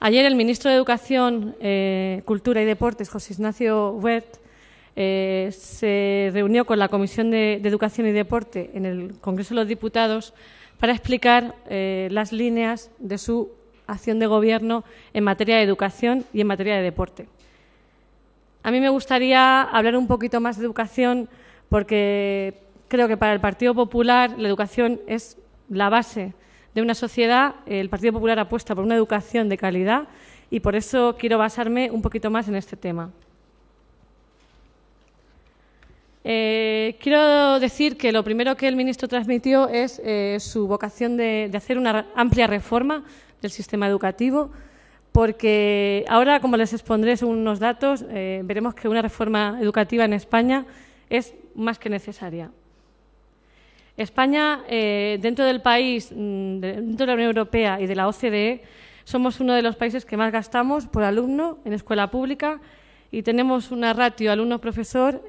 Ayer el ministro de Educación, Cultura y Deportes, José Ignacio Wert, se reunió con la Comisión de Educación y Deporte en el Congreso de los Diputados para explicar las líneas de su acción de gobierno en materia de educación y en materia de deporte. A mí me gustaría hablar un poquito más de educación porque creo que para el Partido Popular la educación es la base de una sociedad. El Partido Popular apuesta por una educación de calidad y por eso quiero basarme un poquito más en este tema. Quiero decir que lo primero que el ministro transmitió es su vocación de hacer una amplia reforma del sistema educativo, porque ahora, como les expondré según unos datos, veremos que una reforma educativa en España es más que necesaria. España, dentro del país, dentro de la Unión Europea y de la OCDE, somos uno de los países que más gastamos por alumno en escuela pública y tenemos una ratio alumno-profesor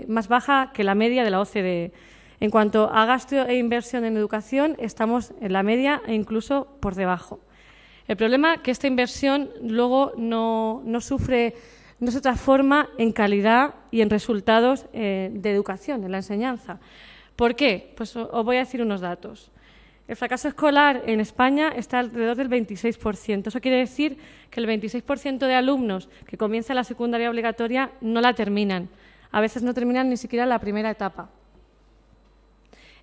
más baja que la media de la OCDE. En cuanto a gasto e inversión en educación, estamos en la media e incluso por debajo. El problema es que esta inversión luego no se transforma en calidad y en resultados de educación, en la enseñanza. ¿Por qué? Pues os voy a decir unos datos. El fracaso escolar en España está alrededor del 26%. Eso quiere decir que el 26% de alumnos que comienzan la secundaria obligatoria no la terminan. A veces no terminan ni siquiera la primera etapa.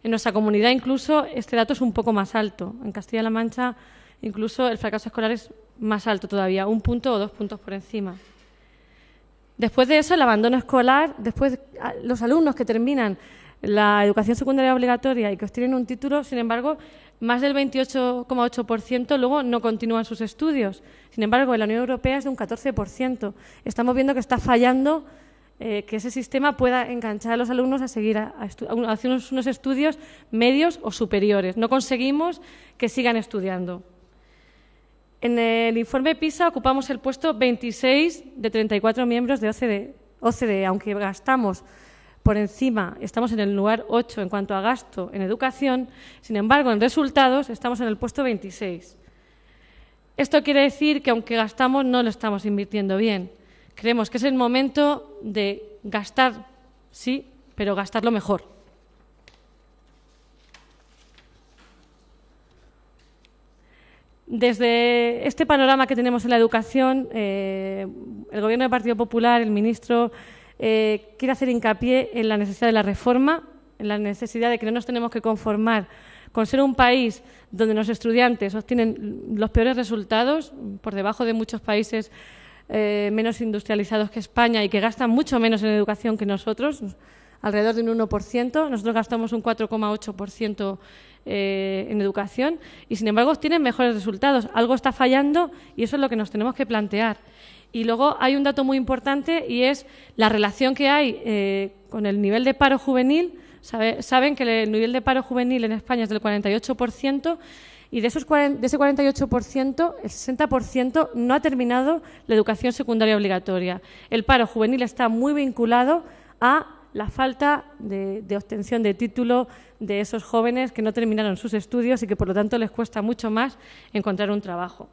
En nuestra comunidad incluso este dato es un poco más alto. En Castilla-La Mancha incluso el fracaso escolar es más alto todavía, 1 punto o 2 puntos por encima. Después de eso, el abandono escolar, después los alumnos que terminan la educación secundaria obligatoria y que obtienen un título, sin embargo, más del 28,8% luego no continúan sus estudios. Sin embargo, en la Unión Europea es de un 14%. Estamos viendo que está fallando que ese sistema pueda enganchar a los alumnos a seguir haciendo unos estudios medios o superiores. No conseguimos que sigan estudiando. En el informe PISA ocupamos el puesto 26 de 34 miembros de OCDE, aunque gastamos por encima, estamos en el lugar 8 en cuanto a gasto en educación, sin embargo, en resultados estamos en el puesto 26. Esto quiere decir que aunque gastamos, no lo estamos invirtiendo bien. Creemos que es el momento de gastar, sí, pero gastarlo mejor. Desde este panorama que tenemos en la educación, el Gobierno del Partido Popular, el ministro, quiere hacer hincapié en la necesidad de la reforma, en la necesidad de que no nos tenemos que conformar con ser un país donde los estudiantes obtienen los peores resultados, por debajo de muchos países menos industrializados que España y que gastan mucho menos en educación que nosotros, alrededor de un 1%. Nosotros gastamos un 4,8% en educación y, sin embargo, tienen mejores resultados. Algo está fallando y eso es lo que nos tenemos que plantear. Y luego hay un dato muy importante y es la relación que hay con el nivel de paro juvenil. Saben que el nivel de paro juvenil en España es del 48% y de ese 48%, el 60% no ha terminado la educación secundaria obligatoria. El paro juvenil está muy vinculado a la falta de obtención de título de esos jóvenes que no terminaron sus estudios y que, por lo tanto, les cuesta mucho más encontrar un trabajo.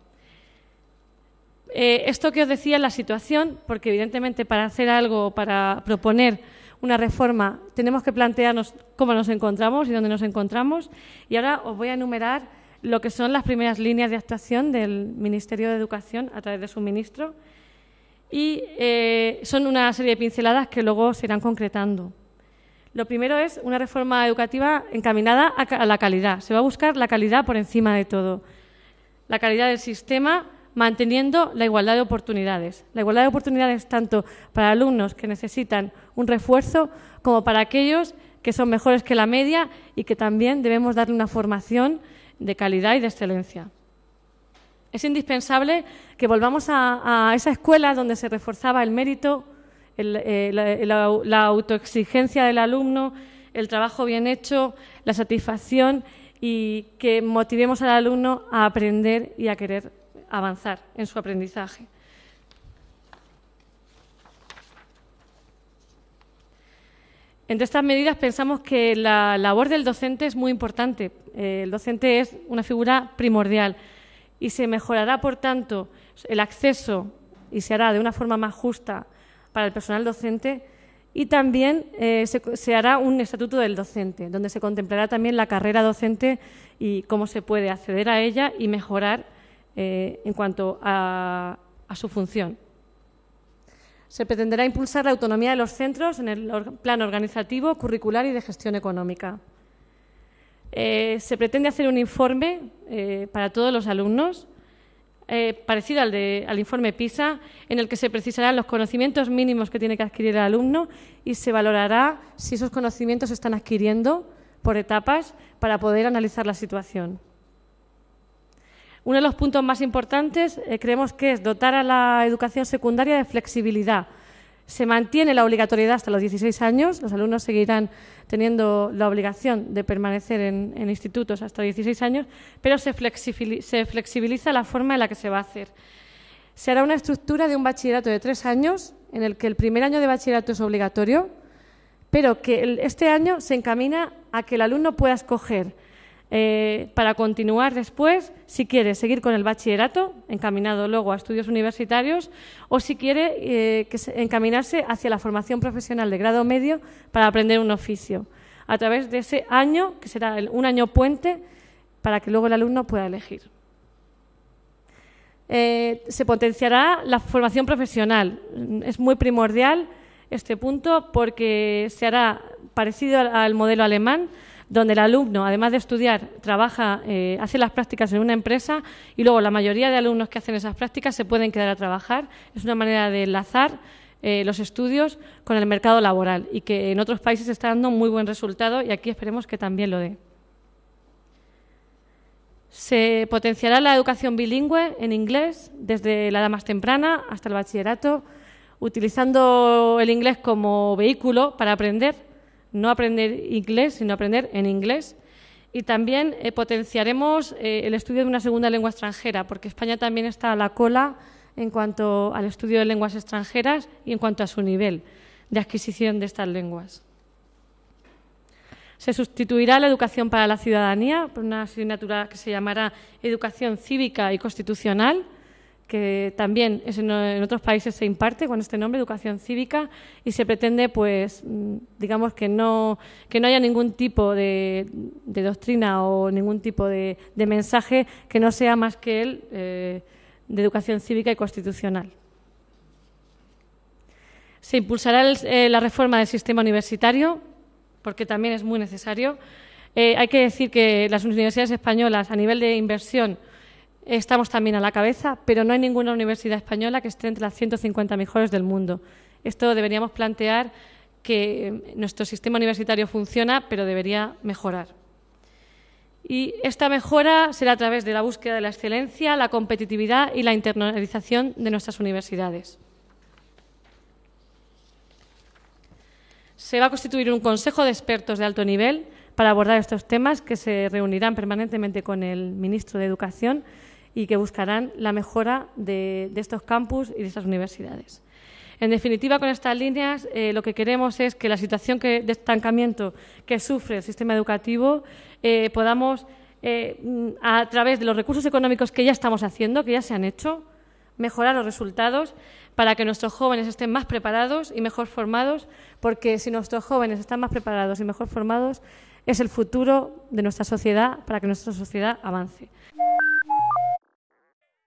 Esto que os decía es la situación, porque evidentemente para hacer algo, para proponer una reforma, tenemos que plantearnos cómo nos encontramos y dónde nos encontramos. Y ahora os voy a enumerar lo que son las primeras líneas de actuación del Ministerio de Educación a través de su ministro. Y son una serie de pinceladas que luego se irán concretando. Lo primero es una reforma educativa encaminada a la calidad. Se va a buscar la calidad por encima de todo. La calidad del sistema, manteniendo la igualdad de oportunidades. La igualdad de oportunidades tanto para alumnos que necesitan un refuerzo como para aquellos que son mejores que la media y que también debemos darle una formación de calidad y de excelencia. Es indispensable que volvamos a esa escuela donde se reforzaba el mérito, la autoexigencia del alumno, el trabajo bien hecho, la satisfacción y que motivemos al alumno a aprender y a querer avanzar en su aprendizaje. Entre estas medidas pensamos que la labor del docente es muy importante. El docente es una figura primordial y se mejorará, por tanto, el acceso y se hará de una forma más justa para el personal docente, y también se hará un estatuto del docente, donde se contemplará también la carrera docente y cómo se puede acceder a ella y mejorar en cuanto a su función. Se pretenderá impulsar la autonomía de los centros en el plano organizativo, curricular y de gestión económica. Se pretende hacer un informe para todos los alumnos, parecido al informe PISA, en el que se precisarán los conocimientos mínimos que tiene que adquirir el alumno y se valorará si esos conocimientos se están adquiriendo por etapas para poder analizar la situación. Uno de los puntos más importantes creemos que es dotar a la educación secundaria de flexibilidad. Se mantiene la obligatoriedad hasta los 16 años, los alumnos seguirán teniendo la obligación de permanecer en institutos hasta los 16 años, pero se flexibiliza la forma en la que se va a hacer. Se hará una estructura de un bachillerato de 3 años, en el que el primer año de bachillerato es obligatorio, pero que este año se encamina a que el alumno pueda escoger para continuar después, si quiere seguir con el bachillerato, encaminado luego a estudios universitarios, o si quiere encaminarse hacia la formación profesional de grado medio para aprender un oficio, a través de ese año, que será un año puente, para que luego el alumno pueda elegir. Se potenciará la formación profesional. Es muy primordial este punto porque se hará parecido al modelo alemán, donde el alumno, además de estudiar, trabaja, hace las prácticas en una empresa y luego la mayoría de alumnos que hacen esas prácticas se pueden quedar a trabajar. Es una manera de enlazar los estudios con el mercado laboral y que en otros países está dando muy buen resultado y aquí esperemos que también lo dé. Se potenciará la educación bilingüe en inglés desde la edad más temprana hasta el bachillerato, utilizando el inglés como vehículo para aprender. No aprender inglés, sino aprender en inglés. Y también potenciaremos el estudio de una segunda lengua extranjera, porque España también está a la cola en cuanto al estudio de lenguas extranjeras y en cuanto a su nivel de adquisición de estas lenguas. Se sustituirá la educación para la ciudadanía por una asignatura que se llamará Educación Cívica y Constitucional, que también en otros países se imparte con este nombre, Educación Cívica, y se pretende, pues, digamos, que no haya ningún tipo de doctrina o ningún tipo de mensaje que no sea más que el de educación cívica y constitucional. Se impulsará la reforma del sistema universitario, porque también es muy necesario. Hay que decir que las universidades españolas, a nivel de inversión, estamos también a la cabeza, pero no hay ninguna universidad española que esté entre las 150 mejores del mundo. Esto deberíamos plantear que nuestro sistema universitario funciona, pero debería mejorar. Y esta mejora será a través de la búsqueda de la excelencia, la competitividad y la internacionalización de nuestras universidades. Se va a constituir un consejo de expertos de alto nivel para abordar estos temas que se reunirán permanentemente con el ministro de Educación y que buscarán la mejora de estos campus y de estas universidades. En definitiva, con estas líneas, lo que queremos es que la situación de estancamiento que sufre el sistema educativo podamos, a través de los recursos económicos que ya estamos haciendo, que ya se han hecho, mejorar los resultados para que nuestros jóvenes estén más preparados y mejor formados, porque si nuestros jóvenes están más preparados y mejor formados, es el futuro de nuestra sociedad para que nuestra sociedad avance.